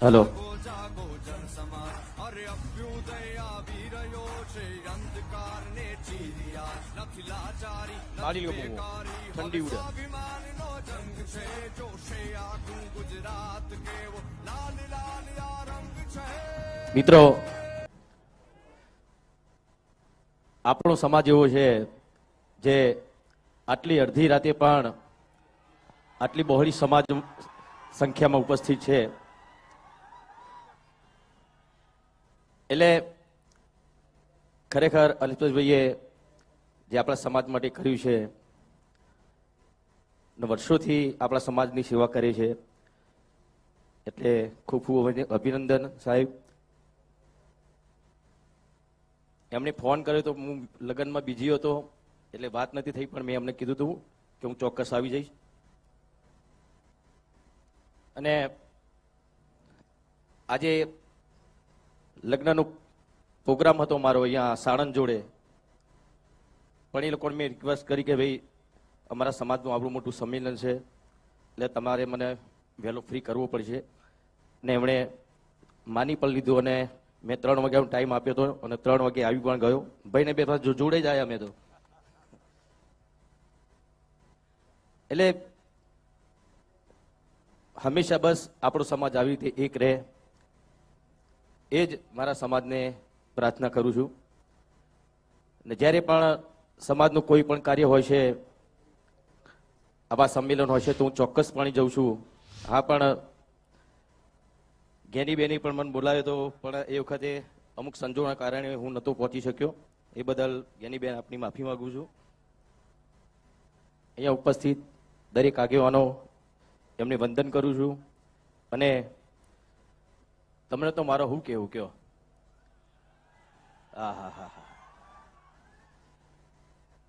Hello. તાળી લ્યો બહુ ઠંડી ઉડે. મિત્રો, આપણો સમાજ એવો છે જે આટલી અડધી રાતે પણ આટલી બહોળી સમાજ સંખ્યામાં ઉપસ્થિત છે. એટલે ખરેખર અલ્પેશભાઈએ જે આપણા સમાજ માટે કર્યું છે ને વર્ષોથી આપણા સમાજની સેવા કરી છે, એટલે ખૂબ ખૂબ અભિનંદન સાહેબ. એમને ફોન કર્યો તો હું લગ્નમાં બીજી હતો એટલે વાત નથી થઈ, પણ મેં એમને કીધું હતું કે હું ચોક્કસ આવી જઈશ. અને આજે લગ્નનો પ્રોગ્રામ હતો મારો અહીંયા સાણંદ જોડે, પણ એ લોકોને મેં રિક્વેસ્ટ કરી કે ભાઈ અમારા સમાજનું આવડું મોટું સંમેલન છે એટલે તમારે મને વહેલો ફ્રી કરવો પડશે. ને એમણે માની પણ લીધું અને મેં 3 વાગ્યાનો ટાઈમ આપ્યો હતો અને 3 વાગે આવી પણ ગયો. ભાઈને બે જોડે જ આવ્યા અમે તો. એટલે હંમેશા બસ આપણો સમાજ આવી રીતે એક રહે એ જ મારા સમાજને પ્રાર્થના કરું છું. ને જ્યારે પણ સમાજનું કોઈ પણ કાર્ય હોય છે, આવા સંમેલન હોય છે, તો હું ચોક્કસપણે જઉં છું. હા, પણ જ્ઞાનીબેની પણ મને બોલાવ્યો હતો, પણ એ વખતે અમુક સંજોગોના કારણે હું નહોતો પહોંચી શક્યો. એ બદલ જ્ઞાનીબેન આપની માફી માંગુ છું. અહીંયા ઉપસ્થિત દરેક આગેવાનો એમને વંદન કરું છું. અને તમને તો મારો શું કહેવું કયો? હા હા હા હા.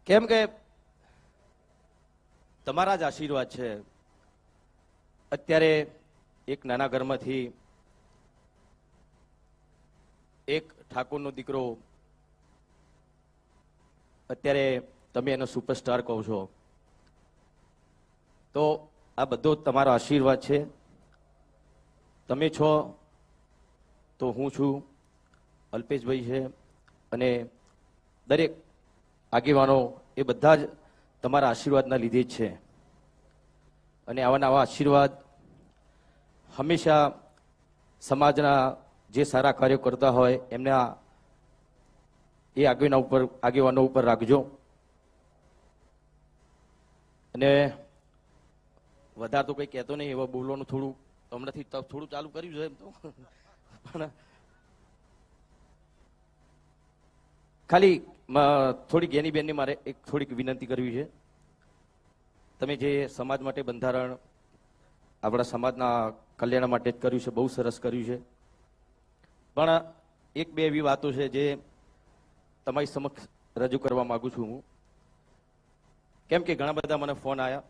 કેમ કે તમારા જ આશીર્વાદ છે. અત્યારે એક નાના ઘરમાંથી એક ઠાકોરનો દીકરો, અત્યારે તમે એનો સુપરસ્ટાર કહો છો, તો આ બધો તમારો આશીર્વાદ છે. તમે છો તો હું છું, અલ્પેશભાઈ છે, અને દરેક આગેવાનો એ બધા જ તમારા આશીર્વાદના લીધે જ છે. અને આવા નવા આશીર્વાદ હંમેશા સમાજના જે સારા કાર્યો કરતા હોય એમના એ આગેવાનો ઉપર રાખજો. અને વધારે તો કંઈ કહેતો નહીં, એવા બોલવાનું થોડું હમણાંથી થોડું ચાલુ કર્યું છે એમ તો. પણ ખાલી થોડી જ્ઞાનીબેનને મારે એક થોડીક વિનંતી કરવી છે. તમે જે સમાજ માટે બંધારણ આપણા સમાજના કલ્યાણ માટે જ કર્યું છે, બહુ સરસ કર્યું છે. પણ એક બે એવી વાતો છે જે તમારી સમક્ષ રજૂ કરવા માંગુ છું હું. કેમ કે ઘણા બધા મને ફોન આવ્યા,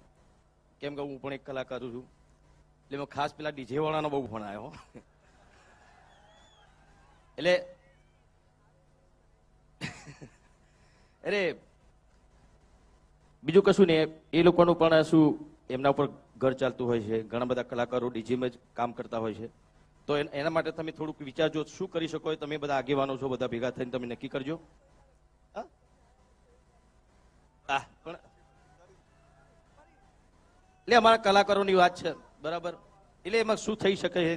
કેમ કે હું પણ એક કલાકાર છું, એટલે મેં ખાસ પેલા ડીજે વાળાનો બહુ ફોન આવ્યો. એટલે અરે બીજું કશું ને, એ લોકોનું પણ શું એમના ઉપર ઘર ચાલતું હોય છે. ઘણા બધા કલાકારો ડીજેમાં જ કામ કરતા હોય છે. તો એના માટે તમે થોડુંક વિચારજો શું કરી શકો. તમે બધા આગેવાનો છો, બધા ભેગા થઈને તમે નક્કી કરજો. પણ એટલે અમારા કલાકારોની વાત છે, બરાબર. એટલે એમાં શું થઈ શકે છે,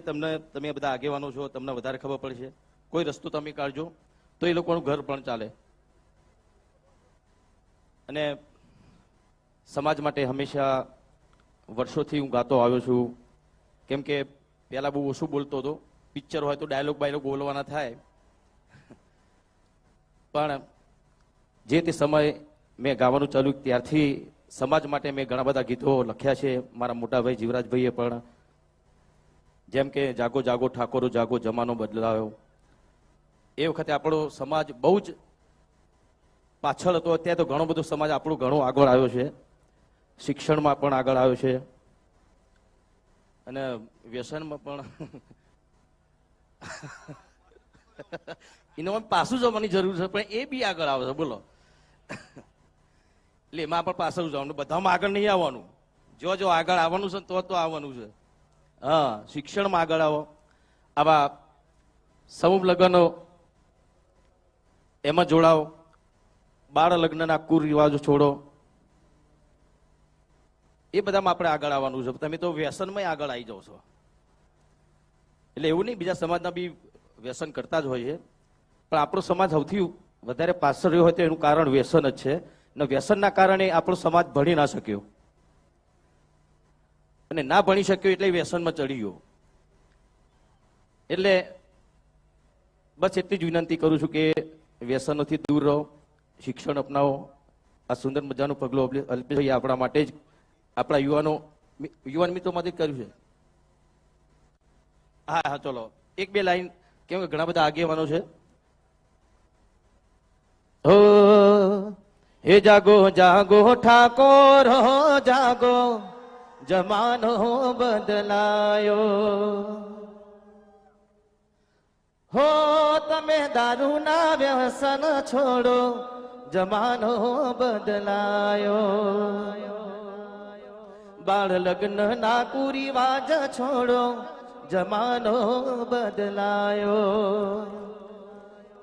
તમે બધા આગેવાનો છો, તમને વધારે ખબર પડશે. કોઈ રસ્તો તમે કાઢજો તો એ લોકોનું ઘર પણ ચાલે. અને સમાજ માટે હંમેશા વર્ષોથી હું ગાતો આવ્યો છું. કેમ કે પહેલા બહુ ઓછું બોલતો હતો. પિક્ચર હોય તો ડાયલોગ બાયલોગ બોલવાના થાય, પણ જે તે સમય મેં ગાવાનું ચાલુ ત્યારથી સમાજ માટે મેં ઘણા બધા ગીતો લખ્યા છે. મારા મોટા ભાઈ જીવરાજભાઈએ પણ, જેમ કે જાગો જાગો ઠાકોરો જાગો જમાનો બદલાયો. એ વખતે આપણો સમાજ બહુ જ પાછળ હતો. અત્યારે તો ઘણો બધો સમાજ આપણો ઘણો આગળ આવ્યો છે. શિક્ષણમાં પણ આગળ આવ્યો છે અને વ્યસનમાં પણ. એનો પાછું જવાની જરૂર છે, પણ એ બી આગળ આવે છે. બોલો, એટલે એમાં પણ પાછળ જવાનું, બધામાં આગળ નહીં આવવાનું. જો આગળ આવવાનું છે તો આવવાનું છે. હા, શિક્ષણમાં આગળ આવો. આવા સમૂહ લગ્નો એમાં જોડાઓ. બાળ લગ્નના કુરિવાજો છોડો. એ બધામાં આપણે આગળ આવવાનું છે. તમે તો વ્યસનમાં આગળ આવી જાઓ છો. એટલે એવું નહીં, બીજા સમાજના બી વ્યસન કરતા જ હોય છે, પણ આપણો સમાજ સૌથી વધારે પાછળ રહ્યો હોય તો એનું કારણ વ્યસન જ છે. અને વ્યસનના કારણે આપણો સમાજ ભણી ના શક્યો, અને ના ભણી શક્યો એટલે વ્યસનમાં ચડી ગયો. એટલે બસ એટલી જ વિનંતી કરું છું કે વ્યસનોથી દૂર રહો, શિક્ષણ અપનાવો. આ સુંદર મજાનું પગલું અલ્પેશભાઈ આપણા માટે જ, આપણા યુવાન મિત્રો માટે જ કર્યું છે. હા હા, ચલો એક બે લાઈન, કેમ કે ઘણા બધા આગેવાનો છે. હો હે જાગો જાગો ઠાકોર હો જાગો, જમાનો બદલાયો. હો તમે દારૂના વ્યસન છોડો, જમાનો બદલાયો. બાળ લગ્ન ના કુરિવાજ છોડો, જમાનો બદલાયો.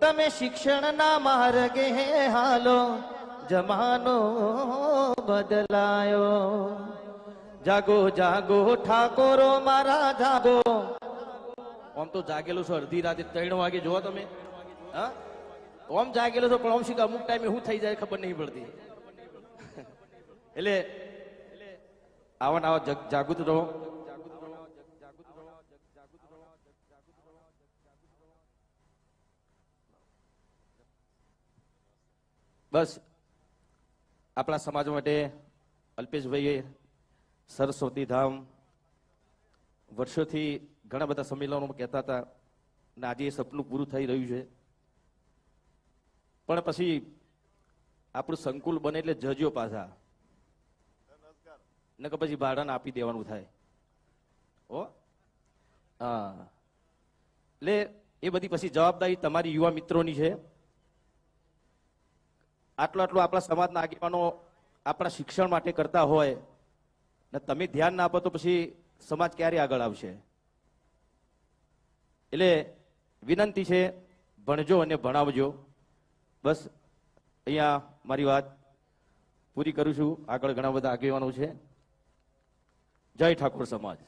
તમે શિક્ષણના માર્ગે હાલો, જમાનો બદલાયો. જાગો જાગો ઠાકોરો મારા જાગો. આમ તો જાગેલો છો અડધી રાતે 3 વાગે, જોવા તમે. હા, ઓમ જાગેલો છો, પણ ઓમ શીખ અમુક ટાઈમે શું થઈ જાય ખબર નહીં પડતી. એટલે આવા જાગૃત રહો. બસ આપણા સમાજ માટે અલ્પેશભાઈએ સરસ્વતી ધામ વર્ષોથી ઘણા બધા સંમેલનોમાં કહેતા હતા, અને આજે એ સપનું પૂરું થઈ રહ્યું છે. પણ પછી આપણું સંકુલ બને એટલે જજો પાછા, ને કે પછી ભાડાને આપી દેવાનું થાય. ઓ હા, એટલે એ બધી પછી જવાબદારી તમારી યુવા મિત્રોની છે. આટલું આપણા સમાજના આગેવાનો આપણા શિક્ષણ માટે કરતા હોય ને તમે ધ્યાન ના આપો તો પછી સમાજ ક્યારે આગળ આવશે? એટલે વિનંતી છે, ભણજો અને ભણાવજો. બસ અહીંયા મારી વાત પૂરી કરું છું. આગળ ઘણા બધા આગેવાનો છે. જય ઠાકોર સમાજ.